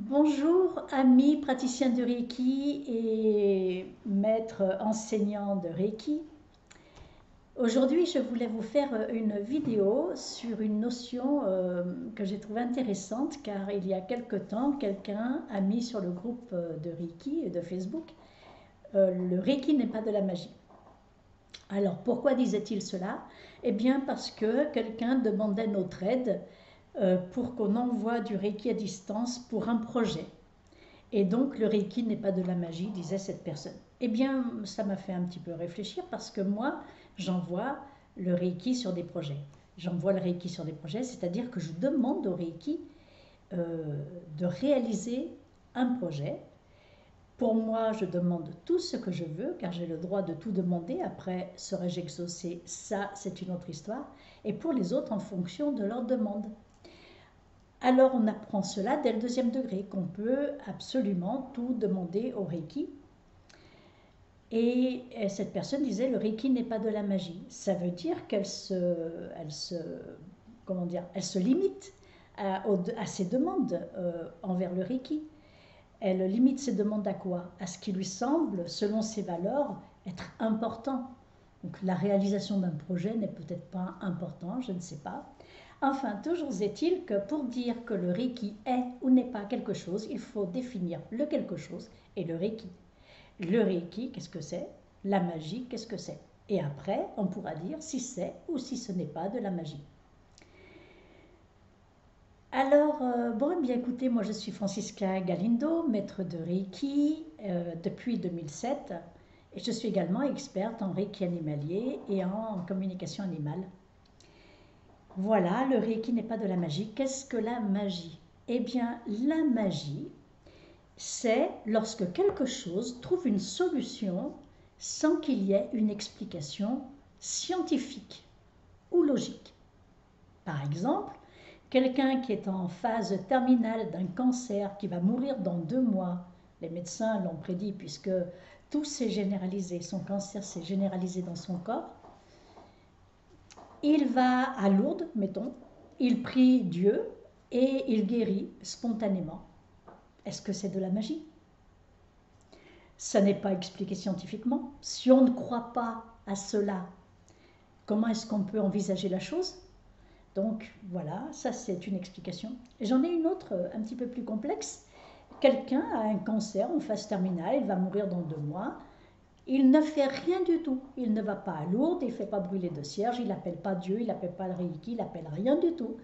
Bonjour amis praticiens de Reiki et maîtres enseignants de Reiki. Aujourd'hui, je voulais vous faire une vidéo sur une notion que j'ai trouvée intéressante car il y a quelque temps, quelqu'un a mis sur le groupe de Reiki et de Facebook le Reiki n'est pas de la magie. Alors pourquoi disait-il cela? Eh bien parce que quelqu'un demandait notre aide pour qu'on envoie du Reiki à distance pour un projet. Et donc le Reiki n'est pas de la magie, disait cette personne. Eh bien, ça m'a fait un petit peu réfléchir parce que moi, j'envoie le Reiki sur des projets. J'envoie le Reiki sur des projets, c'est-à-dire que je demande au Reiki de réaliser un projet. Pour moi, je demande tout ce que je veux, car j'ai le droit de tout demander. Après, serais-je exaucé? Ça, c'est une autre histoire. Et pour les autres, en fonction de leur demande. Alors on apprend cela dès le deuxième degré, qu'on peut absolument tout demander au Reiki. Et cette personne disait le Reiki n'est pas de la magie. Ça veut dire qu'elle elle se limite à ses demandes envers le Reiki. Elle limite ses demandes à quoi? À ce qui lui semble, selon ses valeurs, être important. Donc la réalisation d'un projet n'est peut-être pas important, je ne sais pas. Enfin, toujours est-il que pour dire que le Reiki est ou n'est pas quelque chose, il faut définir le quelque chose et le Reiki. Le Reiki, qu'est-ce que c'est? La magie, qu'est-ce que c'est? Et après, on pourra dire si c'est ou si ce n'est pas de la magie. Alors, bon, eh bien écoutez, moi je suis Francisca Galindo, maître de Reiki depuis 2007. Et je suis également experte en Reiki animalier et en communication animale. Voilà, le Reiki n'est pas de la magie. Qu'est-ce que la magie? Eh bien, la magie, c'est lorsque quelque chose trouve une solution sans qu'il y ait une explication scientifique ou logique. Par exemple, quelqu'un qui est en phase terminale d'un cancer, qui va mourir dans 2 mois, les médecins l'ont prédit puisque tout s'est généralisé, son cancer s'est généralisé dans son corps, il va à Lourdes, mettons, il prie Dieu et il guérit spontanément. Est-ce que c'est de la magie? Ça n'est pas expliqué scientifiquement. Si on ne croit pas à cela, comment est-ce qu'on peut envisager la chose? Donc voilà, ça c'est une explication. J'en ai une autre un petit peu plus complexe. Quelqu'un a un cancer en phase terminale, il va mourir dans 2 mois. Il ne fait rien du tout. Il ne va pas à Lourdes, il ne fait pas brûler de cierge, il n'appelle pas Dieu, il n'appelle pas le Reiki, il n'appelle rien du tout.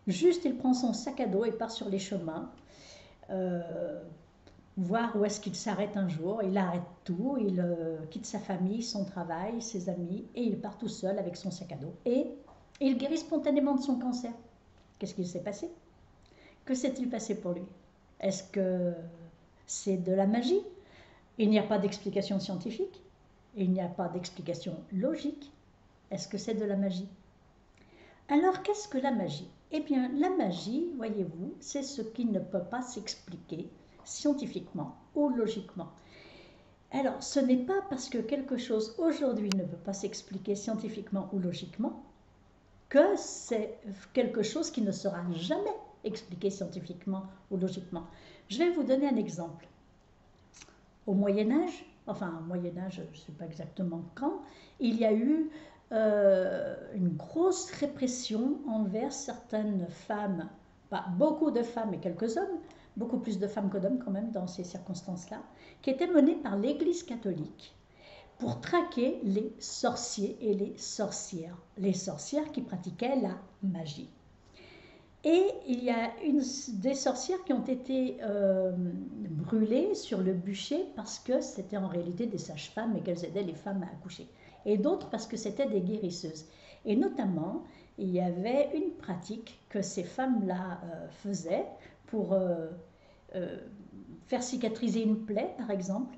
Juste, il prend son sac à dos et part sur les chemins, voir où est-ce qu'il s'arrête un jour. Il arrête tout, il quitte sa famille, son travail, ses amis, et il part tout seul avec son sac à dos. Et il guérit spontanément de son cancer. Qu'est-ce qu'il s'est passé? Que s'est-il passé pour lui? Est-ce que c'est de la magie? Il n'y a pas d'explication scientifique, il n'y a pas d'explication logique. Est-ce que c'est de la magie? Alors, qu'est-ce que la magie? Eh bien, la magie, voyez-vous, c'est ce qui ne peut pas s'expliquer scientifiquement ou logiquement. Alors, ce n'est pas parce que quelque chose aujourd'hui ne peut pas s'expliquer scientifiquement ou logiquement que c'est quelque chose qui ne sera jamais expliqué scientifiquement ou logiquement. Je vais vous donner un exemple. Au Moyen-Âge, enfin au Moyen-Âge, je ne sais pas exactement quand, il y a eu une grosse répression envers certaines femmes, pas beaucoup de femmes et quelques hommes, beaucoup plus de femmes que d'hommes quand même dans ces circonstances-là, qui étaient menées par l'Église catholique pour traquer les sorciers et les sorcières qui pratiquaient la magie. Et il y a des sorcières qui ont été brûlées sur le bûcher parce que c'était en réalité des sages-femmes et qu'elles aidaient les femmes à accoucher. Et d'autres parce que c'était des guérisseuses. Et notamment, il y avait une pratique que ces femmes-là faisaient pour faire cicatriser une plaie, par exemple,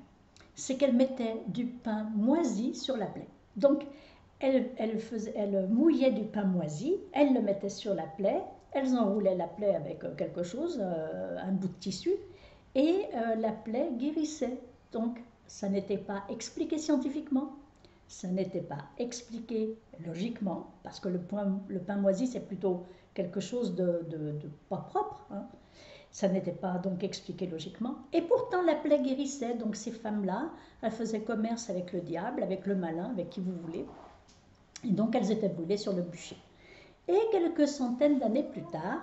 c'est qu'elles mettaient du pain moisi sur la plaie. Donc, elles mouillaient du pain moisi, elles le mettaient sur la plaie, elles enroulaient la plaie avec quelque chose, un bout de tissu, et la plaie guérissait. Donc, ça n'était pas expliqué scientifiquement, ça n'était pas expliqué logiquement, parce que le pain moisi, c'est plutôt quelque chose de pas propre. Hein. Ça n'était pas donc expliqué logiquement. Et pourtant, la plaie guérissait. Donc ces femmes-là, elles faisaient commerce avec le diable, avec le malin, avec qui vous voulez. Et donc elles étaient brûlées sur le bûcher. Et quelques centaines d'années plus tard,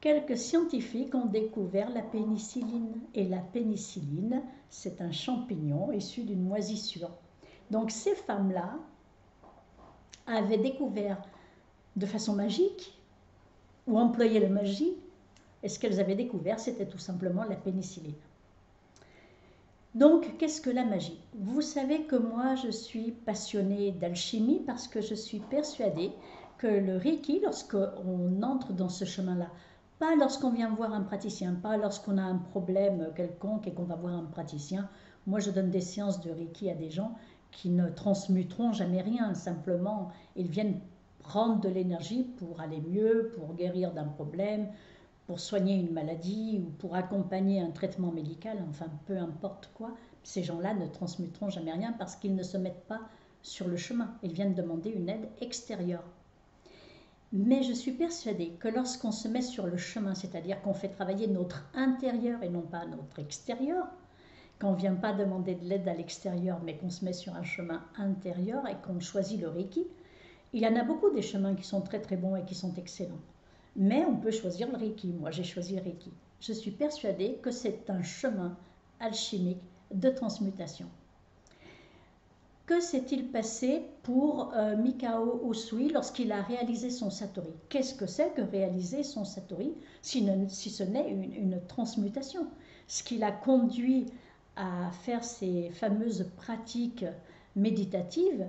quelques scientifiques ont découvert la pénicilline. Et la pénicilline, c'est un champignon issu d'une moisissure. Donc ces femmes-là avaient découvert de façon magique, ou employé la magie, et ce qu'elles avaient découvert, c'était tout simplement la pénicilline. Donc, qu'est-ce que la magie? Vous savez que moi, je suis passionnée d'alchimie parce que je suis persuadée que le Reiki, lorsqu'on entre dans ce chemin-là, pas lorsqu'on vient voir un praticien, pas lorsqu'on a un problème quelconque et qu'on va voir un praticien. Moi, je donne des séances de Reiki à des gens qui ne transmuteront jamais rien, simplement, ils viennent prendre de l'énergie pour aller mieux, pour guérir d'un problème, pour soigner une maladie ou pour accompagner un traitement médical, enfin peu importe quoi. Ces gens-là ne transmuteront jamais rien parce qu'ils ne se mettent pas sur le chemin. Ils viennent demander une aide extérieure. Mais je suis persuadée que lorsqu'on se met sur le chemin, c'est-à-dire qu'on fait travailler notre intérieur et non pas notre extérieur, qu'on ne vient pas demander de l'aide à l'extérieur, mais qu'on se met sur un chemin intérieur et qu'on choisit le Reiki, il y en a beaucoup des chemins qui sont très très bons et qui sont excellents. Mais on peut choisir le Reiki. Moi, j'ai choisi le Reiki. Je suis persuadée que c'est un chemin alchimique de transmutation. Que s'est-il passé pour Mikao Usui lorsqu'il a réalisé son Satori? Qu'est-ce que c'est que réaliser son Satori si ce n'est une transmutation? Ce qui l'a conduit à faire ces fameuses pratiques méditatives,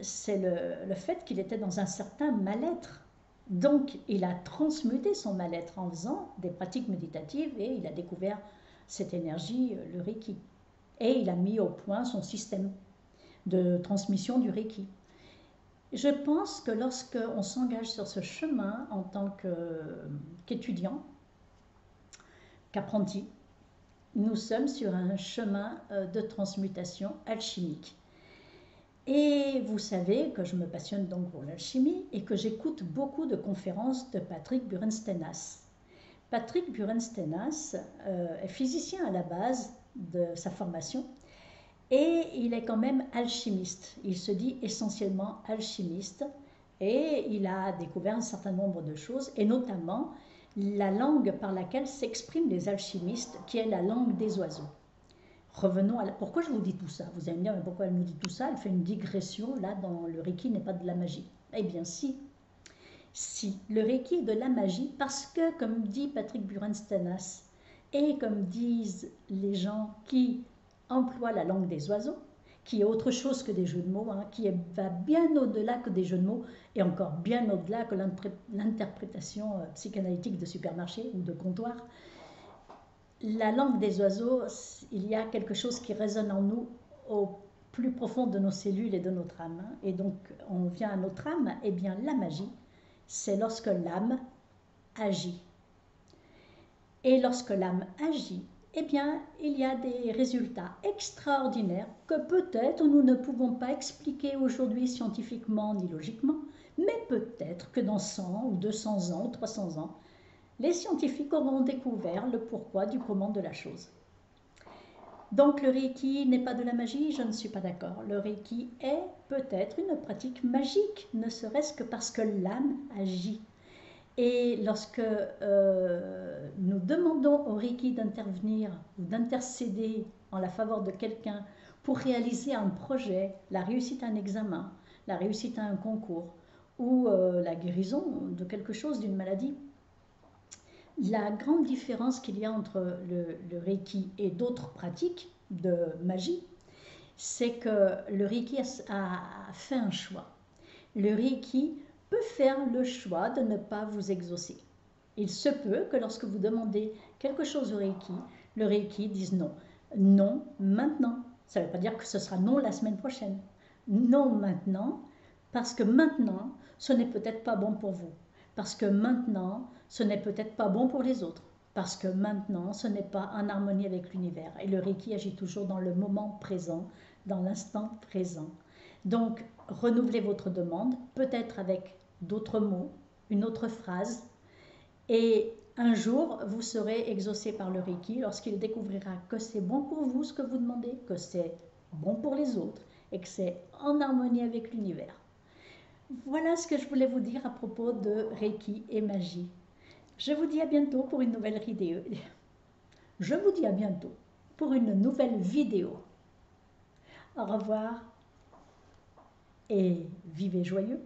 c'est le fait qu'il était dans un certain mal-être. Donc, il a transmuté son mal-être en faisant des pratiques méditatives et il a découvert cette énergie, le Reiki. Et il a mis au point son système de transmission du Reiki. Je pense que lorsqu'on s'engage sur ce chemin en tant qu'étudiant, qu'apprenti, nous sommes sur un chemin de transmutation alchimique. Et vous savez que je me passionne donc pour l'alchimie et que j'écoute beaucoup de conférences de Patrick Burenstenas. Patrick Burenstenas est physicien à la base de sa formation et il est quand même alchimiste. Il se dit essentiellement alchimiste et il a découvert un certain nombre de choses et notamment la langue par laquelle s'expriment les alchimistes qui est la langue des oiseaux. Revenons à pourquoi je vous dis tout ça. Vous allez me dire, mais pourquoi elle nous dit tout ça? Elle fait une digression, là, dans le Reiki n'est pas de la magie. Eh bien, si. Si, le Reiki est de la magie parce que, comme dit Patrick Burenstenas, et comme disent les gens qui emploient la langue des oiseaux, qui est autre chose que des jeux de mots, qui va bien au-delà que des jeux de mots, et encore bien au-delà que l'interprétation psychanalytique de supermarché ou de comptoir, la langue des oiseaux, il y a quelque chose qui résonne en nous au plus profond de nos cellules et de notre âme. Et donc, on vient à notre âme, et bien la magie, c'est lorsque l'âme agit. Et lorsque l'âme agit, eh bien, il y a des résultats extraordinaires que peut-être nous ne pouvons pas expliquer aujourd'hui scientifiquement ni logiquement, mais peut-être que dans 100 ou 200 ans ou 300 ans, les scientifiques auront découvert le pourquoi du comment de la chose. Donc le Reiki n'est pas de la magie, je ne suis pas d'accord. Le Reiki est peut-être une pratique magique, ne serait-ce que parce que l'âme agit. Et lorsque nous demandons au Reiki d'intervenir ou d'intercéder en la faveur de quelqu'un pour réaliser un projet, la réussite à un examen, la réussite à un concours ou la guérison de quelque chose, d'une maladie, la grande différence qu'il y a entre le Reiki et d'autres pratiques de magie, c'est que le Reiki a fait un choix. Le Reiki peut faire le choix de ne pas vous exaucer. Il se peut que lorsque vous demandez quelque chose au Reiki, le Reiki dise non. Non maintenant. Ça ne veut pas dire que ce sera non la semaine prochaine. Non maintenant, parce que maintenant, ce n'est peut-être pas bon pour vous. Parce que maintenant, ce n'est peut-être pas bon pour les autres. Parce que maintenant, ce n'est pas en harmonie avec l'univers. Et le Reiki agit toujours dans le moment présent, dans l'instant présent. Donc, renouvelez votre demande, peut-être avec d'autres mots, une autre phrase, et un jour, vous serez exaucé par le Reiki lorsqu'il découvrira que c'est bon pour vous ce que vous demandez, que c'est bon pour les autres et que c'est en harmonie avec l'univers. Voilà ce que je voulais vous dire à propos de Reiki et magie. Je vous dis à bientôt pour une nouvelle vidéo. Je vous dis à bientôt pour une nouvelle vidéo. Au revoir et vivez joyeux.